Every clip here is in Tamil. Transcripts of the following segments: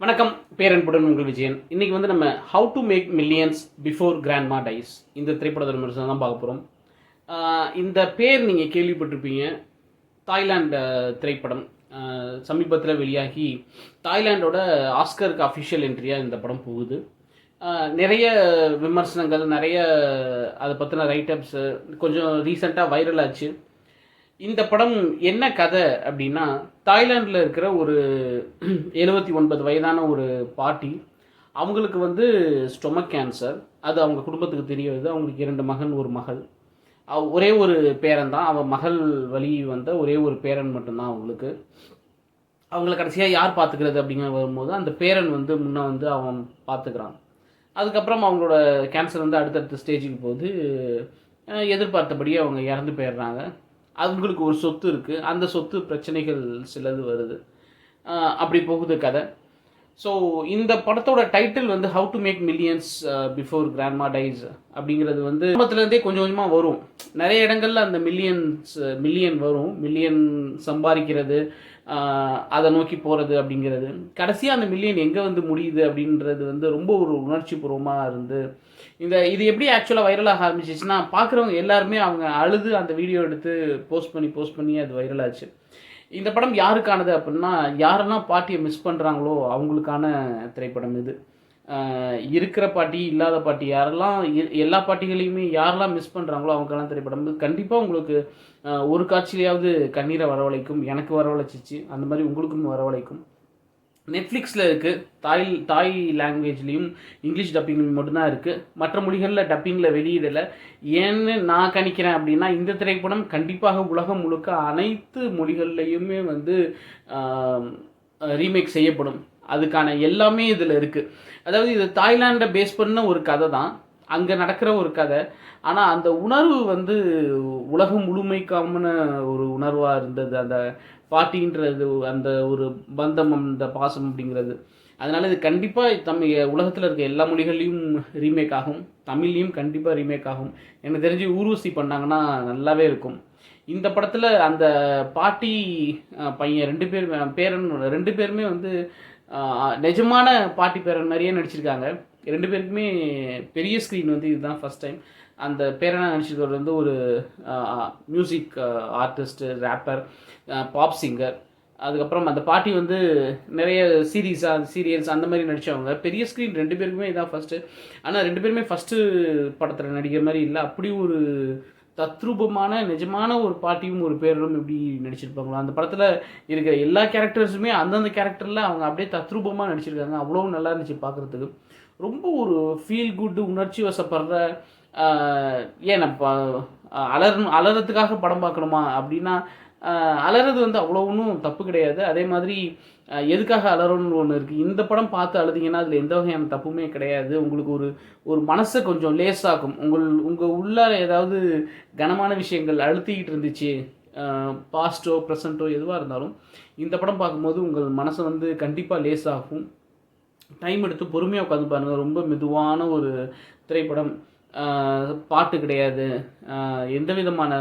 வணக்கம். பேரன்புடன் உங்கள் விஜயன். இன்றைக்கி வந்து நம்ம how to make millions before grandma dies இந்த திரைப்படத்தை விமர்சனம் தான் பார்க்க போகிறோம். இந்த பேர் நீங்கள் கேள்விப்பட்டிருப்பீங்க. தாய்லாந்து திரைப்படம் சமீபத்தில் வெளியாகி தாய்லாண்டோட ஆஸ்கருக்கு அஃபிஷியல் என்ட்ரியாக இந்த படம் போகுது. நிறைய விமர்சனங்கள், நிறைய அதை பற்றின ரைட்டப்ஸு கொஞ்சம் ரீசெண்டாக வைரல் ஆச்சு. இந்த படம் என்ன கதை அப்படின்னா, தாய்லாண்டில் இருக்கிற ஒரு 79 வயதான ஒரு பாட்டி. அவங்களுக்கு வந்து ஸ்டொமக் கேன்சர். அது அவங்க குடும்பத்துக்கு தெரிய வருது. அவங்களுக்கு 2 மகன், ஒரு மகள். ஒரே ஒரு பேரன் தான். அவன் மகள் வழி வந்த ஒரே ஒரு பேரன் மட்டும்தான் அவங்களுக்கு. அவங்கள கடைசியாக யார் பார்த்துக்கிறது அப்படிங்கிற வரும்போது அந்த பேரன் வந்து முன்னே வந்து அவன் பார்த்துக்கிறான். அதுக்கப்புறம் அவங்களோட கேன்சர் வந்து அடுத்தடுத்த ஸ்டேஜுக்கு போகுது. எதிர்பார்த்தபடியே அவங்க இறந்து போயிடுறாங்க. அவங்களுக்கு ஒரு சொத்து இருக்குது. அந்த சொத்து பிரச்சனைகள் சிலது வருது. அப்படி போகுது கதை. ஸோ இந்த படத்தோட டைட்டில் வந்து how to make millions before grandma dies அப்படிங்கிறது வந்து குடும்பத்துலேருந்தே கொஞ்சம் கொஞ்சமாக வரும். நிறைய இடங்களில் அந்த மில்லியன் வரும். மில்லியன் சம்பாதிக்கிறது, அதை நோக்கி போகிறது அப்படிங்கிறது. கடைசியாக அந்த மில்லியன் எங்கே வந்து முடியுது அப்படின்றது வந்து ரொம்ப ஒரு உணர்ச்சி பூர்வமாக இருந்து இது எப்படி ஆக்சுவலாக வைரலாக ஆரம்பிச்சிச்சுன்னா, பார்க்குறவங்க எல்லாருமே அவங்க அழுது அந்த வீடியோ எடுத்து போஸ்ட் பண்ணி அது வைரல் ஆச்சு. இந்த படம் யாருக்கானது அப்படின்னா, யாரெல்லாம் பாட்டியை மிஸ் பண்ணுறாங்களோ அவங்களுக்கான திரைப்படம் இது. இருக்கிற பாட்டி, இல்லாத பாட்டி, யாரெல்லாம் எல்லா பாட்டிகளையுமே யாரெல்லாம் மிஸ் பண்ணுறாங்களோ அவங்களுக்கெல்லாம் திரைப்படம் இது. கண்டிப்பாக உங்களுக்கு ஒரு காட்சியிலையாவது கண்ணீரை வரவழைக்கும். எனக்கு வரவழைச்சிச்சு. அந்த மாதிரி உங்களுக்கும் வரவழைக்கும். நெட்ஃப்ளிக்ஸில் இருக்குது. தாய் லாங்குவேஜ்லேயும் இங்கிலீஷ் டப்பிங்லையும் மட்டும்தான் இருக்குது. மற்ற மொழிகளில் டப்பிங்கில் வெளியிடலை. ஏன்னு நான் கணிக்கிறேன் அப்படின்னா, இந்த திரைப்படம் கண்டிப்பாக உலகம் முழுக்க அனைத்து மொழிகள்லையுமே வந்து ரீமேக் செய்யப்படும். அதுக்கான எல்லாமே இதில் இருக்குது. அதாவது இது தாய்லாண்டை பேஸ் பண்ண ஒரு கதை தான். அங்கே நடக்கிற ஒரு கதை. ஆனால் அந்த உணர்வு வந்து உலகம் முழுமைக்கான ஒரு உணர்வாக இருந்தது. அந்த பாட்டின்றது, அந்த ஒரு பந்தம், அந்த பாசம் அப்படிங்கிறது. அதனால் இது கண்டிப்பாக உலகத்தில் இருக்க எல்லா மொழிகள்லையும் ரீமேக் ஆகும். தமிழ்லையும் கண்டிப்பாக ரீமேக் ஆகும். எனக்கு தெரிஞ்சு ஊர்வசி பண்ணாங்கன்னா நல்லாவே இருக்கும். இந்த படத்தில் அந்த பாட்டி பையன் 2 பேர் பேரன் 2 பேருமே வந்து நிஜமான பாட்டி பேரன் மாதிரியே நடிச்சிருக்காங்க. 2 பேருக்குமே பெரிய ஸ்க்ரீன் வந்து இதுதான் ஃபஸ்ட் டைம். அந்த பேரனாக நடிச்சிருக்கிறது வந்து ஒரு music artist, rapper, pop singer. அதுக்கப்புறம் அந்த பாட்டி வந்து நிறைய சீரியல்ஸ் அந்த மாதிரி நடித்தவங்க. பெரிய ஸ்க்ரீன் 2 பேருக்குமே இதான் ஃபஸ்ட்டு. ஆனால் 2 பேருமே ஃபஸ்ட்டு படத்தில் நடிக்கிற மாதிரி இல்லை. அப்படி ஒரு தத்ரூபமான நிஜமான ஒரு பாட்டியும் ஒரு பேரனும் எப்படி நடிச்சிருப்பாங்களோ, அந்த படத்தில் இருக்கிற எல்லா கேரக்டர்ஸுமே அந்தந்த கேரக்டரில் அவங்க அப்படியே தத்ரூபமாக நடிச்சிருக்காங்க. அவ்வளோ நல்லா இருந்துச்சு பார்க்குறதுக்கு. ரொம்ப ஒரு ஃபீல் குட், உணர்ச்சி வசப்படுற, ஏன் நம்ம அலறதுக்காக படம் பார்க்கணுமா அப்படின்னா, அலறது வந்து அவ்வளோ ஒன்றும் தப்பு கிடையாது. அதே மாதிரி எதுக்காக அலறணும்னு ஒன்று இருக்குது. இந்த படம் பார்த்து அழுதிங்கன்னா அதில் எந்த வகையான தப்புமே கிடையாது. உங்களுக்கு ஒரு மனசை கொஞ்சம் லேசாக்கும். உங்கள் உள்ளார ஏதாவது கனமான விஷயங்கள் அழுத்திக்கிட்டு இருந்துச்சு, பாஸ்ட்டோ ப்ரெசண்ட்டோ எதுவாக இருந்தாலும் இந்த படம் பார்க்கும்போது உங்கள் மனசை வந்து கண்டிப்பாக லேசாகும். டைம் எடுத்து பொறுமையாக உட்காந்து பாருங்கள். ரொம்ப மெதுவான ஒரு திரைப்படம். பாட்டு கிடையாது, எந்த விதமான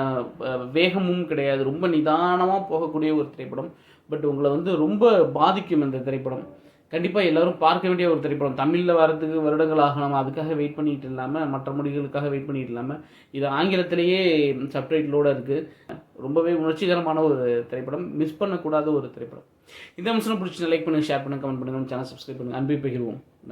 வேகமும் கிடையாது. ரொம்ப நிதானமாக போகக்கூடிய ஒரு திரைப்படம். பட் உங்களை வந்து ரொம்ப பாதிக்கும் இந்த திரைப்படம். கண்டிப்பாக எல்லோரும் பார்க்க வேண்டிய ஒரு திரைப்படம். தமிழில் வரதுக்கு வருடங்கள் ஆகலாம். அதுக்காக வெயிட் பண்ணிகிட்டு இல்லாமல், மற்ற மொழிகளுக்காக வெயிட் பண்ணிகிட்டு இல்லாமல், இது ஆங்கிலத்திலேயே சப்டைட்டிலோடு இருக்குது. ரொம்பவே உணர்ச்சிகரமான ஒரு திரைப்படம். மிஸ் பண்ணக்கூடாத ஒரு திரைப்படம். இந்த அம்சம் பிடிச்சி லைக் பண்ணுங்கள், ஷேர் பண்ணுங்கள், கமெண்ட் பண்ணுங்கள், சேனல் சப்ஸ்கிரைப் பண்ணுங்கள். அன்பை பகிர்வோம். நன்றி.